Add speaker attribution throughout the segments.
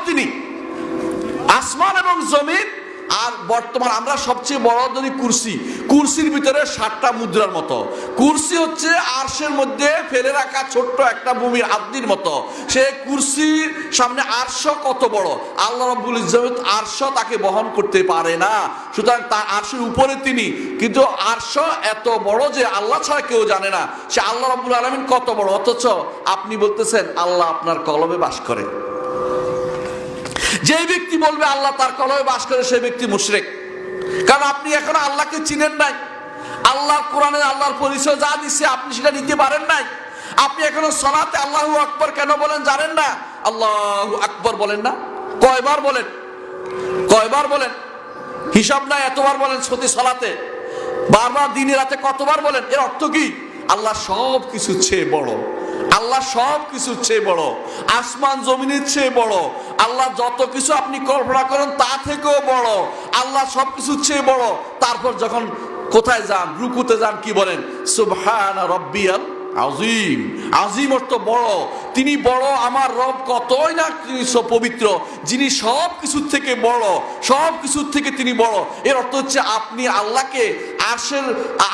Speaker 1: তিনি। আসমান এবং জমিন আর বর্তমান আমরা সবচেয়ে বড় যদি কুরসির ভিতরে 7টা মুদ্রার মতো। কুরসি হচ্ছে আরশের মধ্যে ফেলে রাখা ছোট্ট একটা ভূমির আদ্দির মতো। সে কুরসির সামনে আরশ কত বড়, আল্লাহ রাব্বুল ইজ্জত আরশ তাকে বহন করতে পারে না, সুতরাং তার আরশের উপরে তিনি। কিন্তু আরশ এত বড় যে আল্লাহ ছাড়া কেউ জানে না সে আল্লাহ রাব্বুল আলামিন কত বড়, অথচ আপনি বলতেছেন আল্লাহ আপনার কলবে বাস করে। যে ব্যক্তি বলবে আল্লাহ তার কলবে বাস করে সে ব্যক্তি মুশরিক, কারণ আপনি এখনো আল্লাহকে চিনেন নাই। আল্লাহর কোরআনে আল্লাহর পরিচয় যা দিচ্ছে আপনি সেটা নিতে পারেন নাই। আপনি এখনো সালাতে আল্লাহু আকবার কেন বলেন জানেন না। আল্লাহু আকবার বলেন না, কয়বার বলেন, কয়বার বলেন, হিসাব নাই এতবার বলেন প্রতি সালাতে, বারবার দিনে রাতে কতবার বলেন। এর অর্থ কি? আল্লাহ সব কিছুর চেয়ে বড়, আল্লাহ সব কিছুর চেয়ে বড়, আসমান জমিনের চেয়ে বড়, আল্লাহ যত কিছু আপনি কল্পনা করেন তা থেকেও বড়, আল্লাহ সব কিছুর চেয়ে বড়। তারপর যখন কোথায় যান, রুকুতে যান, কি বলেন? সুবহান রাব্বিয়াল আযীম। আযীম অর্থ বড়, তিনি বড়, আমার রব কতই না তিনি পবিত্র, যিনি সব কিছুর থেকে বড়, সব কিছুর থেকে তিনি বড়। এর অর্থ হচ্ছে আপনি আল্লাহকে আরশের,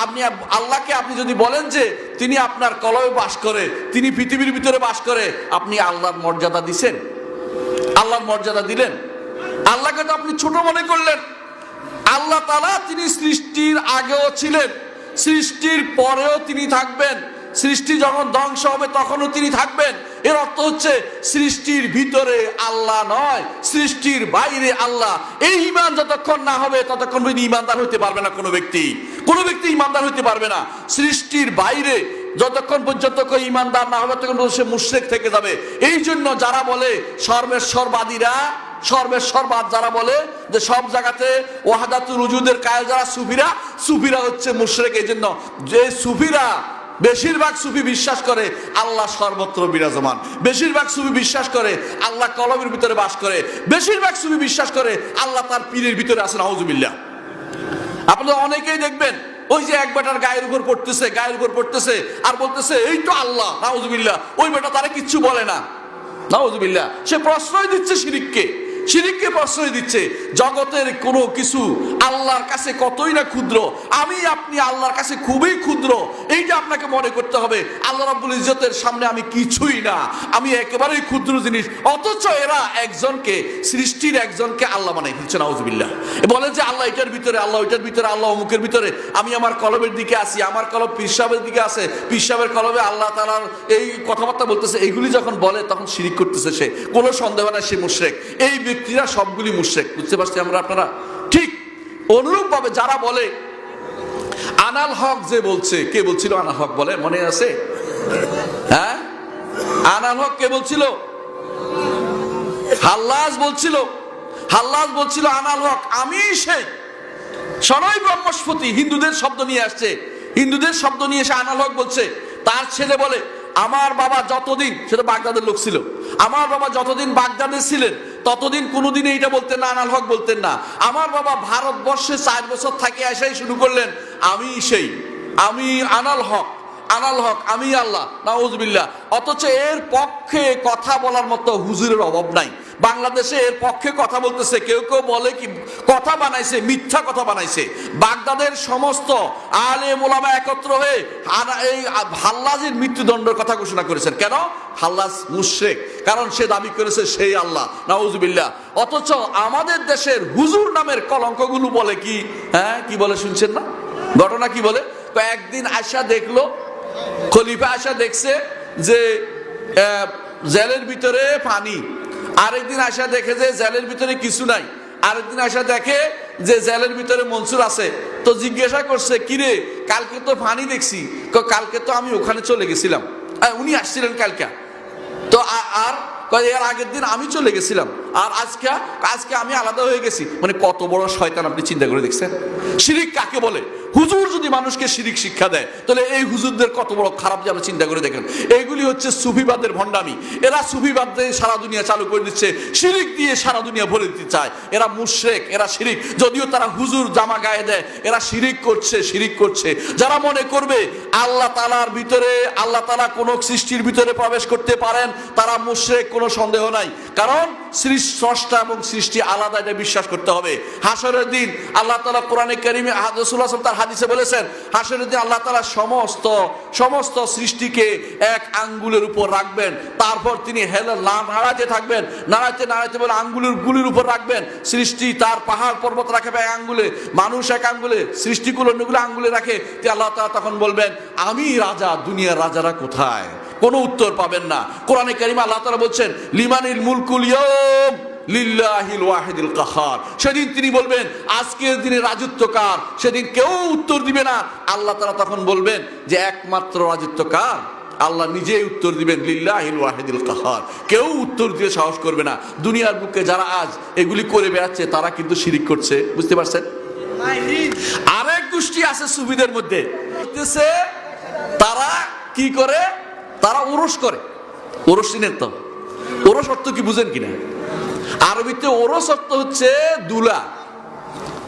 Speaker 1: আপনি আল্লাহকে আপনি যদি বলেন যে তিনি আপনার কলবে বাস করে, তিনি পৃথিবীর ভিতরে বাস করে, আপনি আল্লাহর মর্যাদা দিছেন, আল্লাহর মর্যাদা দিলেন। আল্লাহকে তো আপনি ছোট মনে করলেন। আল্লাহ তাআলা তিনি সৃষ্টির আগেও ছিলেন, সৃষ্টির পরেও তিনি থাকবেন, সৃষ্টি যখন ধ্বংস হবে তখনও তিনি থাকবেন। এর অর্থ হচ্ছে সৃষ্টির ভিতরে আল্লাহ নয়, সৃষ্টির বাইরে আল্লাহ। এই ঈমান যতক্ষণ না হবে ততক্ষণ ঈমানদার হতে পারবে না কোনো ব্যক্তি, কোনো ব্যক্তি ঈমানদার হতে পারবে না। সৃষ্টির বাইরে যতক্ষণ পর্যন্ত কেউ ঈমানদার না হবে ততক্ষণ সে মুশরিক থেকে যাবে। এই জন্য যারা বলে সর্বেশ্বরবাদীরা, সর্বেশ্বরবাদ যারা বলে যে সব জায়গাতে ওয়াহদাতুল উজুদের কায়েল যারা সুফিরা হচ্ছে মুশরিক। এই জন্য যে সুফিরা, বেশিরভাগ সুফি বিশ্বাস করে আল্লাহ সর্বত্র বিরাজমান, বেশিরভাগ সুফি বিশ্বাস করে আল্লাহ কলবের ভিতরে বাস করে, বেশিরভাগ সুফি বিশ্বাস করে আল্লাহ তার পীরের ভিতরে আছে। নাউজুবিল্লাহ। আপনারা অনেকেই দেখবেন ওই যে এক বেটার গায়ের উপর পড়তেছে আর বলতেছে এই তো আল্লাহ, নাউজুবিল্লাহ। ওই বেটা তারা কিচ্ছু বলে না, নাউজুবিল্লাহ। সে প্রশ্রয় দিচ্ছে শিরিককে, শিরিককে প্রশ্রয় দিচ্ছে। জগতের কোনো কিছু আল্লাহর কাছে কতই না ক্ষুদ্র, আমি আপনি আল্লাহর কাছে খুবই ক্ষুদ্র, এইটা আপনাকে মনে করতে হবে। আল্লাহ রাব্বুল ইজ্জতের সামনে আমি কিছুই না, আমি একেবারেই ক্ষুদ্র জিনিস। অথচ এরা একজনকে, সৃষ্টির একজনকে আল্লাহ বানাই ফেলছে, নাউজুবিল্লাহ। বলে যে আল্লাহ এটার ভিতরে, আল্লাহ ওইটার ভিতরে, আল্লাহ অমুকের ভিতরে। আমি আমার কলবের দিকে আসি, আমার কলব পীর সাহেবের দিকে আছে, পীর সাহেবের কলবে আল্লাহ তাআলার এই কথাবার্তা বলতেছে। এইগুলি যখন বলে তখন শিরিক করতেছে সে, কোনো সন্দেহ নাই সে মুশরিক। এই ব্যক্তিরা সবগুলি মুশরিক, বুঝতে পারছি আমরা আপনারা? ঠিক অনুরূপ ভাবে যারা বলে আনাল হক, যে বলছে, কে বলছিল আনাল হক বলে, মনে আছে? হ্যাঁ, আনাল হক কে বলছিল? হাল্লাজ বলছিল, হাল্লাজ বলছিল আনাল হক আমি সেই। সনই ব্রহ্মস্পতি হিন্দুদের শব্দ নিয়ে আসছে, হিন্দুদের শব্দ নিয়ে এসে আনাল হক বলছে। তার ছেলে বলে আমার বাবা যতদিন, সেটা বাগদাদের লোক ছিল, আমার বাবা যতদিন বাগদাদে ছিলেন ততদিন কোনোদিন এইটা বলতেন না, আনাল হক বলতেন না। আমার বাবা ভারতবর্ষে 4 বছর থাকে এসেই শুরু করলেন আমি সেই, আমি আনাল হক, আনাল হক আমি আল্লাহ, নাউজুবিল্লাহ। অথচ এর পক্ষে কথা বলার মতো হুজুরের অভাব নাই। বাংলাদেশে এর পক্ষে কথা বলতেছে, কেউ কেউ বলে কি কথা বানাইছে, মিথ্যা কথা বানাইছে। বাগদাদের সমস্ত আলেম ওলামা একত্র হয়ে এই হাল্লাজের মৃত্যুদণ্ডের কথা ঘোষণা করেছেন। কেন? হাল্লাজ মুশরিক, কারণ সে দাবি করেছে সেই আল্লাহ, নাউজুবিল্লাহ। অথচ আমাদের দেশের হুজুর নামের কলঙ্কগুলো বলে কি, হ্যাঁ কি বলে শুনছেন না? ঘটনা কি বলে? একদিন আয়সা দেখলো, খলিফা আয়সা দেখছে যে জেলের ভিতরে পানি, আরেকদিন আয়সা দেখে যে জেলের ভিতরে কিছু নাই, আরেকদিন আয়সা দেখে যে জেলের ভিতরে মনসুর আছে। তো জিজ্ঞাসা করছে কিরে কালকে তো পানি দেখছি, কালকে তো আমি ওখানে চলে গেছিলাম, উনি আসছিলেন কালকে, তো আর এর আগের দিন আমি চলে গেছিলাম, আর আজকে আমি আলাদা হয়ে গেছি। মানে কত বড় শয়তান আপনি চিন্তা করে দেখছেন। শিরিক কাকে বলে? হুজুর যদি মানুষকে শিরিক শিক্ষা দেয়, তাহলে এই হুজুরদের কত বড় খারাপ যে আপনি চিন্তা করে দেখেন। এইগুলি হচ্ছে সুফিবাদের ভণ্ডামি। এরা সুফিবাদ দিয়ে সারা দুনিয়া চালু করে দিচ্ছে, শিরিক দিয়ে সারা দুনিয়া ভরে দিতে চায়। এরা মুশরিক, এরা শিরিক। যদিও তারা হুজুর জামা গায়ে দেয়, এরা শিরিক করছে, শিরিক করছে। যারা মনে করবে আল্লাহ তাআলার ভিতরে, আল্লাহ তাআলা কোন সৃষ্টির ভিতরে প্রবেশ করতে পারেন, তারা মুশরিক, কোনো সন্দেহ নাই। কারণ স্রষ্টা এবং সৃষ্টি আলাদা, এটা বিশ্বাস করতে হবে। হাসরের দিন আল্লাহ তাআলা কোরআনে কারীমে, রাসূলুল্লাহ সাল্লাল্লাহু আলাইহি ওয়াসাল্লাম তার হাদিসে বলেছেন, হাসরের দিন আল্লাহ তাআলা সমস্ত সৃষ্টিকে এক আঙ্গুলের উপর রাখবেন, তারপর তিনি নাড়াতে থাকবেন, নাড়াতে বলে আঙ্গুলের গুলির উপর রাখবেন। সৃষ্টি তার পাহাড় পর্বত রাখবে এক আঙ্গুলে, মানুষ এক আঙ্গুলে, সৃষ্টিগুলো অন্যগুলো আঙ্গুলে রাখে। আল্লাহ তাআলা তখন বলবেন, আমি রাজা, দুনিয়ার রাজারা কোথায়? কোনো উত্তর পাবেন না। কোরআনে কারীমে আল্লাহ তাআলা বলছেন, লিমানিল মুলকুল ইয়াউম লিল্লাহিল ওয়াহিদিল কাহার। সেদিন তিনি বলবেন, আজকের দিনে রাজত্ব কার? সেদিন কেউ উত্তর দিবে না। আল্লাহ তাআলা তখন বলবেন যে একমাত্র রাজত্ব কার? আল্লাহ নিজেই উত্তর দিবেন, লিল্লাহিল ওয়াহিদিল কাহার। কেউ উত্তর দিয়ে সাহস করবে না। দুনিয়ার বুকে যারা আজ এগুলি করে বেড়াচ্ছে, তারা কিন্তু শিরিক করছে। বুঝতে পারছেন? আরেক গোষ্ঠী আছে সুফিদের মধ্যে, তারা কি করে? তারা ওরস করে। ওরস চিনেন তো? ওরস অর্থ কি বুঝেন কিনা? আরবিতে ওরস অর্থ হচ্ছে দুলা।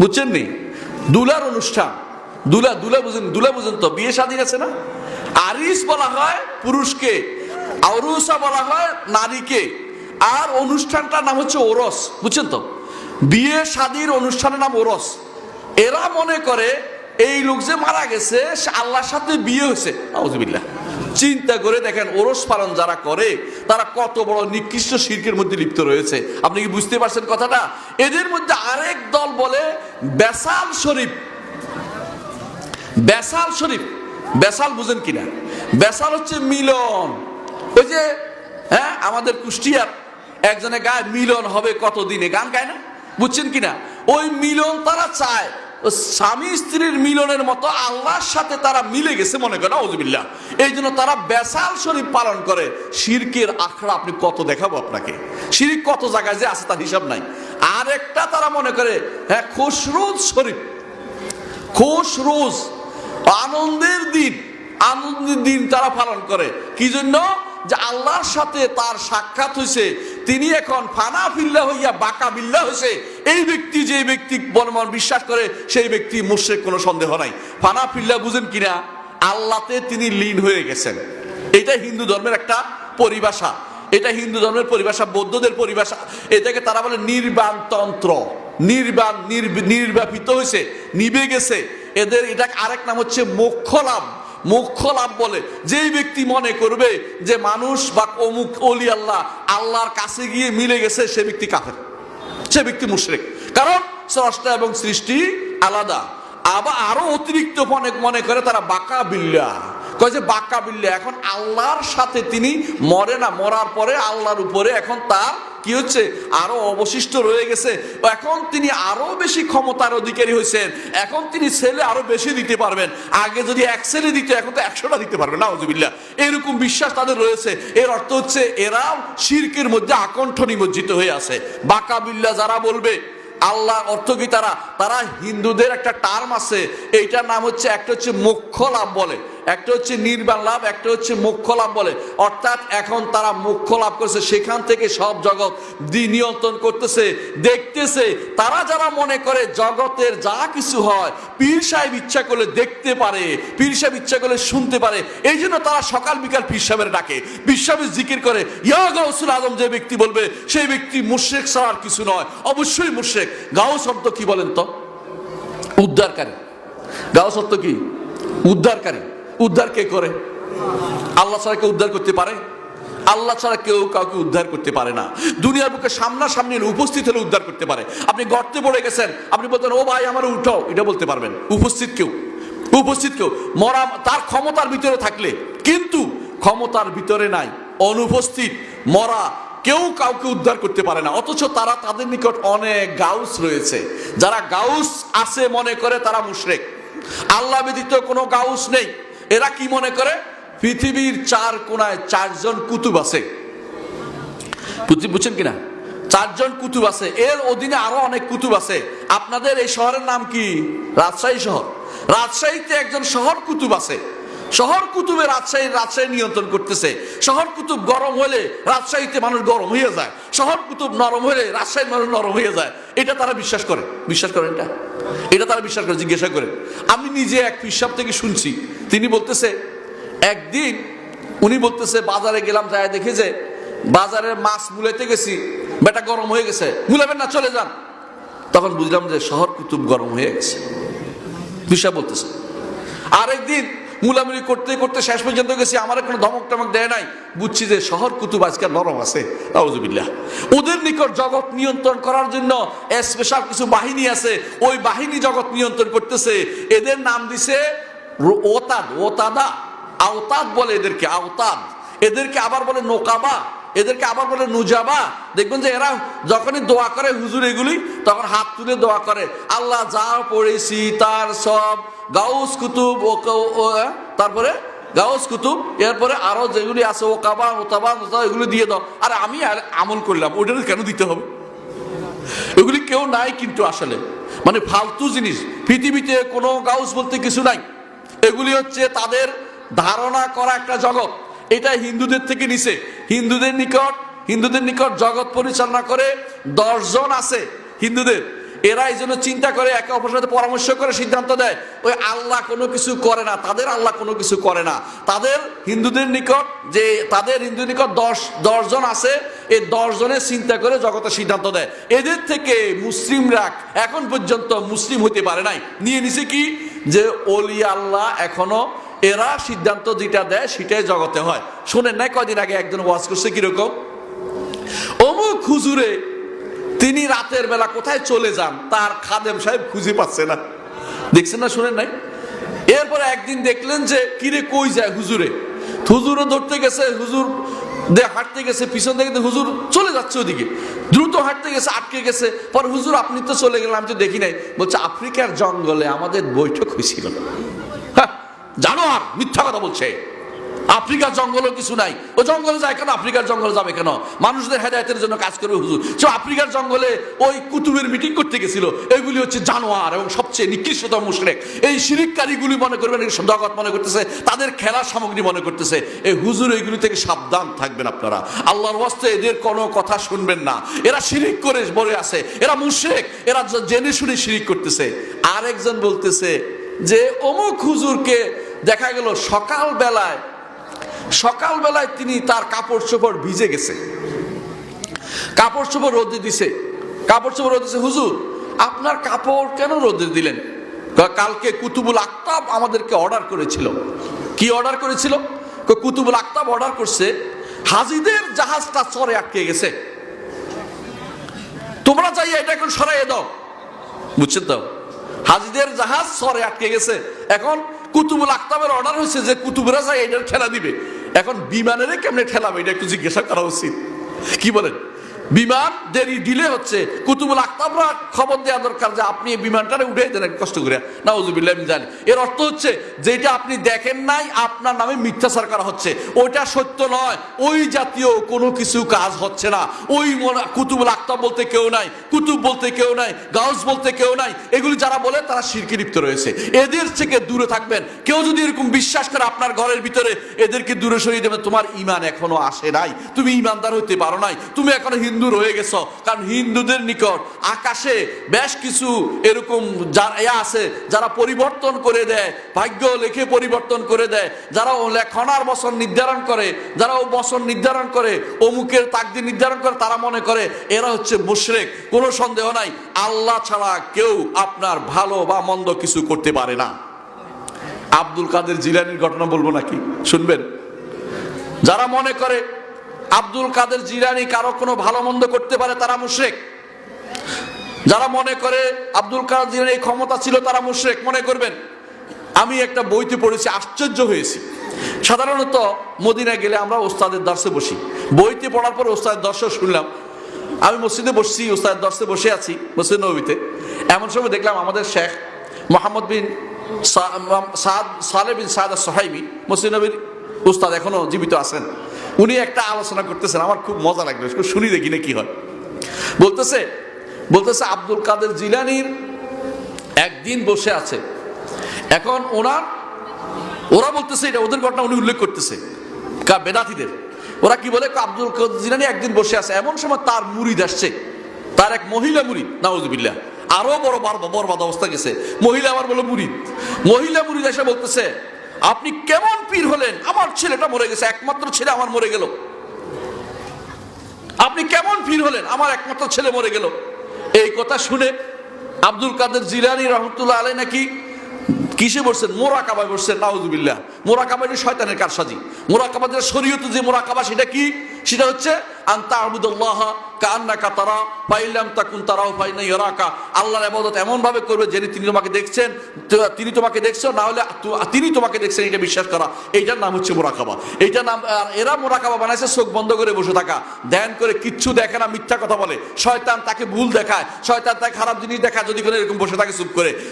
Speaker 1: বুঝছেন নি? দুলার অনুষ্ঠান। দুলা বুঝেন? দুলা বুঝেন তো? বিয়ে শাদী আছে না? আরিস বলা হয় পুরুষকে, আরুসা বলা হয় নারীকে, আর অনুষ্ঠানটার নাম হচ্ছে ওরস। বুঝছেন তো? বিয়ে শাদীর অনুষ্ঠানের নাম ওরস। এরা মনে করে এই লোক যে মারা গেছে, সে আল্লাহর সাথে বিয়ে হয়েছে। আউযুবিল্লাহ। চিন্তা করে দেখেন, ওরস পালন যারা করে, তারা কত বড় নিকৃষ্ট শিরকের মধ্যে লিপ্ত রয়েছে। আপনি কি বুঝতে পারছেন কথাটা? এদের মধ্যে আরেক দল বলে বেসাল শরীফ। বেসাল শরীফ, বেসাল বুঝেন কিনা? বেসাল হচ্ছে মিলন। ওই যে আমাদের কুষ্টিয়ার একজনে গায়, মিলন হবে কতদিনে, গান গায় না? বুঝছেন কিনা? ওই মিলন তারা চায়, স্বামী স্ত্রীর মিলনের মতো আল্লাহর সাথে তারা মিলে গেছে মনে করে। আউযুবিল্লাহ। এই জন্য তারা বেসাল শরীফ পালন করে। শিরকের আখড়া আপনি কত দেখাবো আপনাকে, শিরক কত জায়গায় যে আছে তার হিসাব নাই। আর একটা তারা মনে করে খুশরোজ শরীফ। খুশরোজ আনন্দের দিন তারা পালন করে। কি জন্য? যে আল্লাহর সাথে তার সাক্ষাৎ হয়েছে, তিনি এখন ফানা ফিল্লা হইয়া বাকা বিল্লা হয়েছে। এই ব্যক্তি, যে ব্যক্তি মন বিশ্বাস করে, সেই ব্যক্তি মুশরিক, কোনো সন্দেহ নাই। ফানা ফিল্লা বুঝেন কিনা? আল্লাহতে তিনি লীন হয়ে গেছেন। এটা হিন্দু ধর্মের একটা পরিভাষা। এটা হিন্দু ধর্মের পরিভাষা, বৌদ্ধদের পরিভাষা। এটাকে তারা বলে নির্বাণ তন্ত্র। নির্বাপিত হয়েছে, নিভে গেছে। এদের এটা আরেক নাম হচ্ছে মোক্ষ লাভ। মোক্ষ লাভ বলে যেই ব্যক্তি মনে করবে যে মানুষ বা অমুক ওলি আল্লাহর কাছে গিয়ে মিলে গেছে, সে ব্যক্তি কাফের, সে ব্যক্তি মুশরিক। কারণ স্রষ্টা এবং সৃষ্টি আলাদা। আবার আরো অতিরিক্ত মনে করে তারা বাকা বিল্লাহ, কয় যে বাকা বিল্লাহ এখন আল্লাহর সাথে তিনি মরে না, মরার পরে আল্লাহর উপরে এখন তার কি হচ্ছে, আরো অবশিষ্ট রয়ে গেছে। এখন তিনি আরো বেশি ক্ষমতার অধিকারী হয়েছেন। এখন তিনি ছেলে আরো বেশি দিতে পারবেন। আগে যদি এক ছেলে দিতে, এখন তো 100টা দিতে পারবেন। নাউযুবিল্লাহ। এরকম বিশ্বাস তাদের রয়েছে। এর অর্থ হচ্ছে এরা শিরকের মধ্যে আকণ্ঠ নিমজ্জিত হয়ে আছে। বাকা বিল্লাহ যারা বলবে, আল্লাহ অর্থ কি? তারা হিন্দুদের একটা টার্ম আছে, এইটার নাম হচ্ছে, একটা হচ্ছে মোক্ষ লাভ বলে, একটা হচ্ছে নির্বাণ লাভ, একটা হচ্ছে মোক্ষ লাভ বলে। অর্থাৎ এখন তারা মোক্ষ লাভ করেছে, সেখান থেকে সব জগৎ নিয়ন্ত্রণ করতেছে, দেখতেছে। তারা যারা মনে করে জগতের যা কিছু হয় পীর সাহেব ইচ্ছা করলে দেখতে পারে, পীর সাহেব ইচ্ছা করলে শুনতে পারে, এই জন্য তারা সকাল বিকাল পীর সাহেবের ডাকে, পীর সাহেবের জিকির করে। ইয়া গাউসুল আজম যে ব্যক্তি বলবে, সেই ব্যক্তি মুশরিক ছাড়া আর কিছু নয়, অবশ্যই মুশরিক। গাউস শব্দ কি বলেন তো? উদ্ধারকারী। গাউস শব্দ কি? উদ্ধারকারী। উদ্ধার কে করে? আল্লাহ ছাড়া কেউ উদ্ধার করতে পারে? আল্লাহ ছাড়া কেউ কাউকে উদ্ধার করতে পারে না। দুনিয়ার বুকে সামনাসামনি উপস্থিত হলে উদ্ধার করতে পারে। আপনি গর্তে পড়ে গেছেন, আপনি বলতেন ও ভাই আমার উঠাও, এটা বলতে পারবেন। উপস্থিত কেউ মরা তার ক্ষমতার ভিতরে থাকলে, কিন্তু ক্ষমতার ভিতরে নাই, অনুপস্থিত, মরা, কেউ কাউকে উদ্ধার করতে পারে না। অথচ তাদের নিকট অনেক গাউস রয়েছে। যারা গাউস আছে মনে করে তারা মুশরিক। আল্লাহ ব্যতীত কোনো গাউস নেই। এরা কি মনে করে? পৃথিবীর 4 কোণায় 4 জন কুতুব আছে। বুঝছেন কিনা? 4 জন কুতুব আছে, এর অধীনে আরো অনেক কুতুব আছে। আপনাদের এই শহরের নাম কি? রাজশাহী শহর। রাজশাহীতে একজন শহর কুতুব আছে, শহর কুতুবে রাজশাহী নিয়ন্ত্রণ করতেছে। শহর কুতুব গরম হলে রাজশাহীতে মানুষ গরম হয়ে যায়, শহর কুতুব নরম হলে রাজশাহীর মানুষ নরম হয়ে যায়। এটা তারা বিশ্বাস করে, বিশ্বাস করেন এটা তারা বিশ্বাস করে। জিজ্ঞাসা করে, আমি নিজে এক পিসাব থেকে শুনছি, তিনি বলতেছে একদিন উনি বলতেছে বাজারে গেলাম, যায় দেখে যে বাজারে মাছ মুলাইতে গেছি, বেটা গরম হয়ে গেছে, মুলাবেন না চলে যান। তখন বুঝলাম যে শহর কুতুব গরম হয়ে গেছে, পিসাব বলতেছে। আরেকদিন মুলামুলি করতে করতে শেষ পর্যন্ত গেছি, আমার কোনো ধমক টমক দেয় নাই, বুঝছি যে শহর কুতুব আজকাল নরম আছে। আউযুবিল্লাহ। ওদের নিকট জগৎ নিয়ন্ত্রণ করার জন্য স্পেশাল কিছু বাহিনী আছে, ওই বাহিনী জগৎ নিয়ন্ত্রণ করতেছে। এদের নাম দিছে আওতাদ বলে এদেরকে, আওতাদ। এদেরকে আবার বলে নোকাবা, এদেরকে আবার বলে নুজাবা। দেখবেন যে এরা যখনই দোয়া করে হুজুর এগুলি, তখন হাত তুলে দোয়া করে, আল্লাহ যা পড়েছি তার সব গাউস কুতুব, তারপরে গাউস কুতুব, এরপরে আরো যেগুলি আছে ওকাবা ওতাবা এগুলি দিয়ে দাও। আর আমি আমল করলাম, ওটা কেন দিতে হবে? এগুলি কেউ নাই কিন্তু আসলে মানে ফালতু জিনিস। পৃথিবীতে কোনো গাউস বলতে কিছু নাই, এগুলি হচ্ছে তাদের ধারণা করা একটা জগৎ। এটা হিন্দুদের থেকে নিছে। হিন্দুদের নিকট জগৎ পরিচালনা করে 10 জন আছে হিন্দুদের। এরা এই জন্য চিন্তা করে, একে অপরের সাথে পরামর্শ করে সিদ্ধান্ত দেয়। ওই আল্লাহ কোনো কিছু করে না, তাদের আল্লাহ কোনো কিছু করে না। হিন্দুদের নিকট 10 জন আছে, এই 10 জনের চিন্তা করে জগতের সিদ্ধান্ত দেয়। এদের থেকে মুসলিমরা এখন পর্যন্ত মুসলিম হইতে পারে নাই। নিয়ে নিছে কি যে ওলি আল্লাহ এখনো, এরা সিদ্ধান্ত যেটা দেয় সেটাই জগতে হয়। শোনেন নাই কয়দিন আগে একজন ওয়াজ করছে কিরকম, অমুক হুজুরে তিনি রাতের বেলা কোথায় চলে যান, তার খাদেম সাহেব খুঁজে পাচ্ছে না। দেখছেন না, শুনেন নাই? এরপরে একদিন দেখলেন যে কিরে কই যায় হুজুরে, হুজুরও ধরতে গেছে, হুজুর হাঁটতে গেছে, পিছন থেকে হুজুর চলে যাচ্ছে ওদিকে, দ্রুত হাঁটতে গেছে, আটকে গেছে। পরে হুজুর আপনি তো চলে গেলেন, আমি তো দেখি নাই। বলছে আফ্রিকার জঙ্গলে আমাদের বৈঠক হয়েছিল। জানো আর মিথ্যা কথা বলছে, আফ্রিকার জঙ্গলও কিছু নাই। ও জঙ্গলে যায় কেন? আফ্রিকার জঙ্গলে যাবে কেন? মানুষদের হেদায়েতের জন্য কাজ করবে হুজুর। সে আফ্রিকার জঙ্গলে ওই কুতুবের মিটিং করতে গেছিল। এগুলি হচ্ছে জানোয়ার এবং সবচেয়ে নিকৃষ্টতম মুশরিক। এই শিরিককারীগুলি মনে করবেন জগৎ মনে করতেছে তাদের খেলার সামগ্রী মনে করতেছে। এই হুজুর এইগুলি থেকে সাবধান থাকবেন আপনারা। আল্লাহর ওয়াস্তে এদের কোনো কথা শুনবেন না। এরা শিরিক করে বলে আছে, এরা মুশরিক, এরা জেনে শুনে শিরিক করতেছে। আরেকজন বলতেছে যে অমুক হুজুরকে দেখা গেল সকালবেলায় তিনি তার কাপড় চোপড় ভিজে গেছে, কাপড় চোপড় রোদে দিছে, হুজুর আপনার কাপড় কেন রোদে দিলেন? কালকে কুতুবুল আকতাব আমাদেরকে অর্ডার করেছিল। কি অর্ডার করেছিল? কুতুবুল আকতাব অর্ডার করছে হাজিদের জাহাজটা চরে আটকে গেছে, তোমরা যাই এটা এখন সরাইয়ে দাও। বুঝছেন তো, হাজিদের জাহাজ চরে আটকে গেছে। এখন কুতুবুল আকতাবের অর্ডার হয়েছে যে কুতুবরা যায় এটার ঠেলা দিবে। এখন বিমানের কেমনে ঠেলাবে এটা একটু জিজ্ঞাসা করা উচিত। কি বলেন? বিমান দেরি ডিলে হচ্ছে, কুতুবুল আকতাবরা খবর দেওয়া দরকার যে আপনি এই বিমানটারে উঠে দেন কষ্ট করে। নাউজুবিল্লাহ মিন জালিক। এর অর্থ হচ্ছে যেটা আপনি দেখেন নাই আপনার নামে মিথ্যাচার করা হচ্ছে, ওইটা সত্য নয়। ওই জাতীয় কোনো কিছু কাজ হচ্ছে না। ওই কুতুবুল আকতাব বলতে কেউ নাই, কুতুব বলতে কেউ নাই, গাউস বলতে কেউ নাই। এগুলি যারা বলে তারা শিরকে লিপ্ত রয়েছে। এদের থেকে দূরে থাকবেন। কেউ যদি এরকম বিশ্বাস করে আপনার ঘরের ভিতরে, এদেরকে দূরে সরিয়ে দেবেন। তোমার ঈমান এখনো আসে নাই, তুমি ঈমানদার হইতে পারো নাই, তুমি এখনো হিন্দু রয়ে গেছো। কারণ হিন্দুদের নিকট আকাশে বেশ কিছু এরকম আছে যারা পরিবর্তন করে দেয়, ভাগ্য লেখে পরিবর্তন করে দেয়, যারা লেখনার বছর নির্ধারণ করে, যারা ও বছর নির্ধারণ করে, অমুকের তাকদীর নির্ধারণ করে, তারা মনে করে এরা হচ্ছে মুশরিক। কোনো সন্দেহ নাই, আল্লাহ ছাড়া কেউ আপনার ভালো বা মন্দ কিছু করতে পারে না। আব্দুল কাদের জিলানীর ঘটনা বলবো নাকি? শুনবেন? যারা মনে করে আব্দুল কাদের জিলানী কারো কোনো ভালো মন্দ করতে পারে তারা মুশরিক। যারা মনে করে আব্দুল কাদের জিলানীর ক্ষমতা ছিল তারা মুশরিক মনে করবেন। আমি একটা বইতে পড়েছি, আশ্চর্য হয়েছি। সাধারণত মদিনা গেলে আমরা ওস্তাদের দর্শে বসি, বইতে পড়ার পর ওস্তাদের দর্শ শুনলাম। আমি মসজিদে বসছি, ওস্তাদের দর্শে বসে আছি মসজিদ নববীতে। এমন সময় দেখলাম আমাদের শেখ মোহাম্মদ বিন সালেহ বিন সাদ আস-সুহাইমি, মসজিদ নবীর উস্তাদ, এখনো জীবিত আছেন। উনি একটা আলোচনা করতেছেন, আমার খুব মজা লাগলো, শুনি দেখি না কি হয়। বলতেছে আব্দুল কাদের জিলানীর একদিন বসে আছে, এখন ওরা বলতেছে, এটা ওদের ঘটনা উনি উল্লেখ করতেছে বেদাতীদের। ওরা কি বলে, আব্দুল কাদের জিলানী একদিন বসে আছে, এমন সময় তার মুরিদ আসছে, তার এক মহিলা মুরিদ, নাউজুবিল্লাহ, আরো বড় বরবাদ অবস্থা গেছে, মহিলা আবার বলে মুরিদ, মহিলা মুরিদ এসে বলতেছে, আপনি কেমন পীর হলেন, আমার ছেলেটা মরে গেছে, একমাত্র ছেলে আমার মরে গেল, আপনি কেমন পীর হলেন, আমার একমাত্র ছেলে মরে গেল। এই কথা শুনে আব্দুল কাদের জিলানী রহমতুল্লাহ আলাইহি নাকি কিসে বসছেন, মোরাকাবায় বসছেন, নাউজুবিল্লাহ। মোরাকাবা যে শয়তানের কারসাজি। মোরাকাবা যে শরীয়তে যে মোরাকাবা, সেটা কি? সেটা হচ্ছে আনতা আবুদুল্লাহ কাআন্নাকা তারা ফাইল্লাম তাকুন তারাহু ফাইন্না ইয়ারাকা। আল্লাহর ইবাদত এমন ভাবে করবে যেন তিনি তোমাকে দেখছেন, তিনি তোমাকে দেখছো, না হলে তিনি তোমাকে দেখছেন, এটা বিশ্বাস করা। এইটার নাম হচ্ছে মোরাকাবা। এইটার নাম, এরা মোরাকাবা বানাইছে চোখ বন্ধ করে বসে থাকা, ধ্যান করে কিচ্ছু দেখে না, মিথ্যা কথা বলে, শয়তান তাকে ভুল দেখায়, শয়তান তাকে খারাপ জিনিস দেখায়। যদি করে এরকম বসে থাকে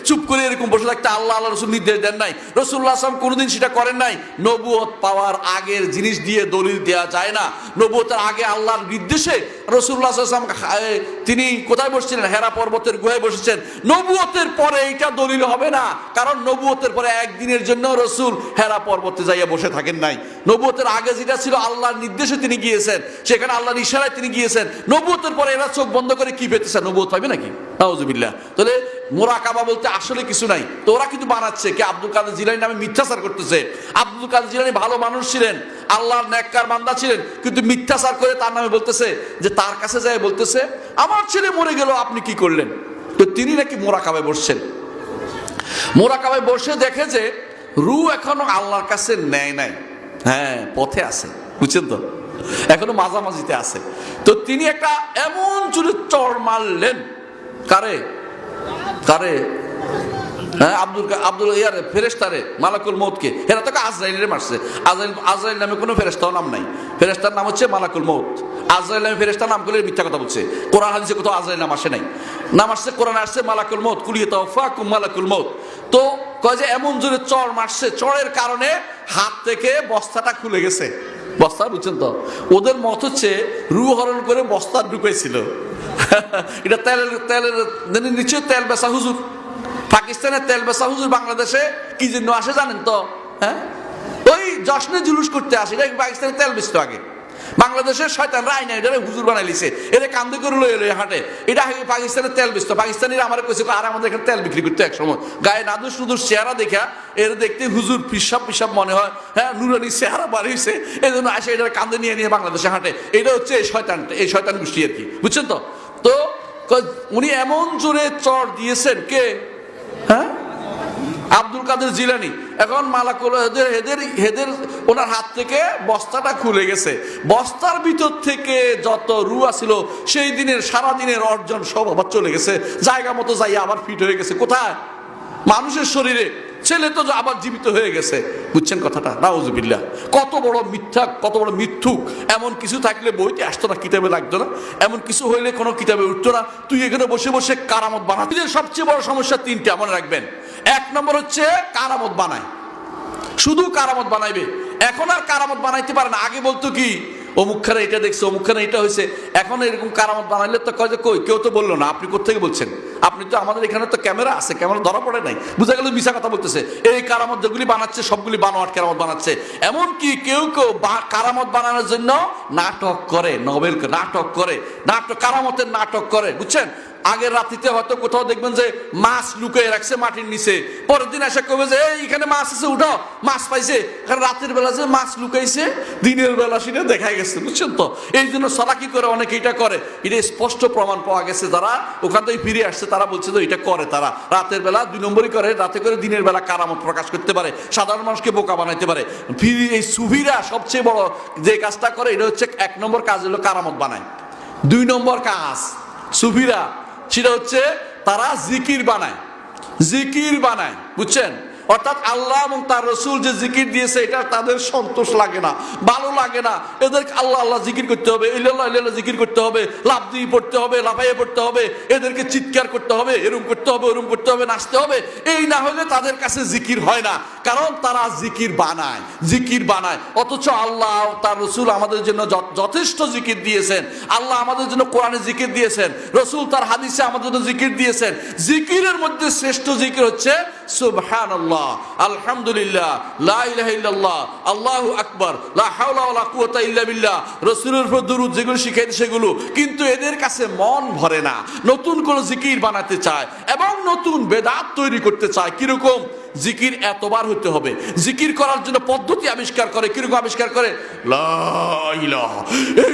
Speaker 1: চুপ করে এরকম বসে থাকতে আল্লাহ রাসূল নির্দেশ দেন নাই, রাসূলুল্লাহ সাল্লাল্লাহু আলাইহি ওয়াসাল্লাম কোনোদিন সেটা করেন নাই। নবুয়ত পাওয়ার আগের জিনিস দিয়ে দলিল দেয়া যায় না। নবুয়তের আগে আল্লাহর নির্দেশে রাসূলুল্লাহ সাল্লাল্লাহু আলাইহি ওয়াসাল্লাম তিনি কোথায় বসছিলেন? হেরা পর্বতের গুহায় বসেছেন। নবুয়তের পরে এটা দলিল হবে না, কারণ নবুয়তের পরে একদিনের জন্য রাসূল হেরা পর্বতে যাইয়া বসে থাকেন নাই। নবুয়তের আগে যেটা ছিল আল্লাহর নির্দেশে তিনি গিয়েছেন, সেখানে আল্লাহর ইশারায় তিনি গিয়েছেন। নবুয়তের পরে এরা চোখ বন্ধ করে কি পেতেছে? নবুয়ত হবে নাকি? নাউজুবিল্লাহ। তাহলে মোরাকাবা বলতে আসলে কিছু নাই। তো ওরা কিন্তু বানাচ্ছে কি আব্দুল কাদের জিলানী নামে মিথ্যাচার করতেছে। আব্দুল কাদের জিলানী ভালো মানুষ ছিলেন, আল্লাহর নেককার বান্দা ছিলেন, কিন্তু মিথ্যাচার করে তার নামে বলতেছে যে তার কাছে যায় বলতেছে আমার ছেলে মরে গেল, আপনি কি করলেন? তো তিনি নাকি মোরাকাবায় বসছেন। মোরাকাবায় বসে দেখে যে রূহ এখনো আল্লাহর কাছে নেয় নাই, হ্যাঁ পথে আছে, বুঝছেন তো, এখনো মাঝামাঝিতে আছে। তো তিনি একটা এমন চুরে চড় মারলেন, কারে হ্যাঁ আব্দুল ফেরেশতারে, মালাকুল মউতকে। এরা তোকে আজরাইলের মারছে। আজরাইল নামে কোনো ফেরেশতার নাম নাই, ফেরেশতার নাম হচ্ছে মালাকুল মউত। আজরাইল নামে ফেরেশতার নাম করলে মিথ্যা কথা বলছে। কোরআন হাদিসে কোথাও আজরাইল নাম আসে নাই, নাম আসছে কোরআনে আসছে মালাকুল মউত, কুল ইয়াতাওয়াফাকুম মালাকুল মউত। তো কয় যে এমন জোরে চড় মারছে, চড়ের কারণে হাত থেকে বস্তাটা খুলে গেছে। বস্তা, বুঝছেন তো, ওদের মত হচ্ছে রূহ হরণ করে বস্তা ঢুকেছিল। এটা তেলের নিচে তেল বেচা হুজুর, পাকিস্তানের তেল বেচা হুজুর বাংলাদেশে কি জন্য আসে জানেন তো? হ্যাঁ, ওই জশ্নে জুলুস করতে আসে। এটা পাকিস্তানের তেল বেচতো আগে, বাংলাদেশের শয়তানরা আইনা এটা হুজুর বানাই লিছে, এরা কান্দে করে লয়ে লয়ে হাঁটে। এটা পাকিস্তানের তেল বেচতো। পাকিস্তানিরা আমার কইছে আর আমাদের এখানে তেল বিক্রি করতো এক সময়। গায়ে নাদুস নুদুস চেহারা দেখা এর দেখতে হুজুর পিসাব মনে হয়, হ্যাঁ নুরানি চেহারা বাড়িয়েছে, এই জন্য আসে এটা কান্দে নিয়ে নিয়ে বাংলাদেশে হাঁটে। এটা হচ্ছে এই শয়তান গোষ্ঠী আর কি, বুঝছেন তো। তো উনি এমন জোরে চড় দিয়েছেন কে? হ্যাঁ, আব্দুল কাদের জিলানী। এখন মালাকুল হেদের ওনার হাত থেকে বস্তাটা খুলে গেছে। বস্তার ভিতর থেকে যত রুয়া ছিল সেই দিনের সারা দিনের অর্জন সব আবার চলে গেছে, জায়গা মতো যাইয়া আবার ফিট হয়ে গেছে। কোথায়? মানুষের শরীরে। ছেলে তো আবার জীবিত হয়ে গেছে, বুঝছেন কথাটা? নাউজুবিল্লাহ। কত বড় মিথ্যা, কত বড় মিথ্যুক। এমন কিছু থাকলে বইতে আসতো না, কিতাবে লাগতো না, এমন কিছু হইলে কোনো কিতাবে উঠতো না। তুই এখানে বসে বসে কারামত বানাবি। সবচেয়ে বড় সমস্যা তিনটা মনে রাখবেন। এক নম্বর হচ্ছে কারামত বানায়, শুধু কারামত বানাইবে। এখন আর কারামত বানাইতে পারে না। আগে বলতো কি অমুকখানে এটা দেখছে, অমুকখানে এটা হয়েছে। এখন এরকম কারামত বানাইলে তো কয় যে কই কেউ তো বললো না, আপনি কোথেকে বলছেন? আপনি তো আমাদের এখানে তো ক্যামেরা আছে, ক্যামেরা ধরা পড়ে নাই, বুঝা গেল মিশা কথা বলতেছে। এই কারামত যেগুলি বানাচ্ছে সবগুলি বানোয়াট কারামত বানাচ্ছে। এমনকি কেউ কারামত বানানোর জন্য নাটক করে, নভেল নাটক করে, কারামতের নাটক করে, বুঝছেন। আগের রাত্রিতে হয়তো কোথাও দেখবেন যে মাছ লুকিয়ে রাখছে মাটির নিচে, পরের দিন এসে কবে যে এইখানে মাছ আছে, উঠো, মাছ পাইছে। কারণ রাতের বেলা যে মাছ লুকাইছে দিনের বেলা সেটা দেখাই গেছে, বুঝছেন তো। এই জন্য চালাকি করে অনেকে এটা করে। এটা স্পষ্ট প্রমাণ পাওয়া গেছে, যারা ওখান থেকে ফিরে আসছে তারা বলছে যে এটা করে। তারা রাতের বেলা 2 নম্বরই করে, রাতে করে দিনের বেলা কারামত প্রকাশ করতে পারে, সাধারণ মানুষকে বোকা বানাইতে পারে। এই সুফিরা সবচেয়ে বড় যে কাজটা করে এটা হচ্ছে 1 নম্বর কাজ হলো কারামত বানায়। 2 নম্বর কাজ সুফিরা সেটা হচ্ছে তারা জিকির বানায়, বুঝছেন। অর্থাৎ আল্লাহ এবং তার রসুল যে জিকির দিয়েছে এটা তাদের সন্তোষ লাগে না, ভালো লাগে না। এদেরকে আল্লাহ আল্লাহ জিকির করতে হবে, ইল্লাল্লাহ ইল্লাল্লাহ জিকির করতে হবে, লাফ দিয়ে পড়তে হবে, লাফাইয়ে পড়তে হবে, এদেরকে চিৎকার করতে হবে, এরম করতে হবে, ওরম করতে হবে, নাচতে হবে। এই না হলে তাদের কাছে জিকির হয় না, কারণ তারা জিকির বানায়। অথচ আল্লাহ তার রসুল আমাদের জন্য যথেষ্ট জিকির দিয়েছেন। আল্লাহ আমাদের জন্য কোরআনে জিকির দিয়েছেন, রসুল তার হাদিসে আমাদের জন্য জিকির দিয়েছেন। জিকিরের মধ্যে শ্রেষ্ঠ জিকির হচ্ছে সুবহানাল্লাহ, আলহামদুলিল্লাহ, লা ইলাহা ইল্লাল্লাহ, আল্লাহু আকবার, লা হাওলা ওয়ালা কুওয়াতা ইল্লা বিল্লাহ, রাসূলের উপর দরুদ যেগুলো শিখাইতে সেগুলো, কিন্তু এদের কাছে মন ভরে না, নতুন কোন জিকির বানাতে চায় এবং নতুন বেদাত তৈরি করতে চায়। কিরকম? জিকির এতবার হতে হবে, জিকির করার জন্য পদ্ধতি আবিষ্কার করে। কিরকম আবিষ্কার করে? লা ইলাহা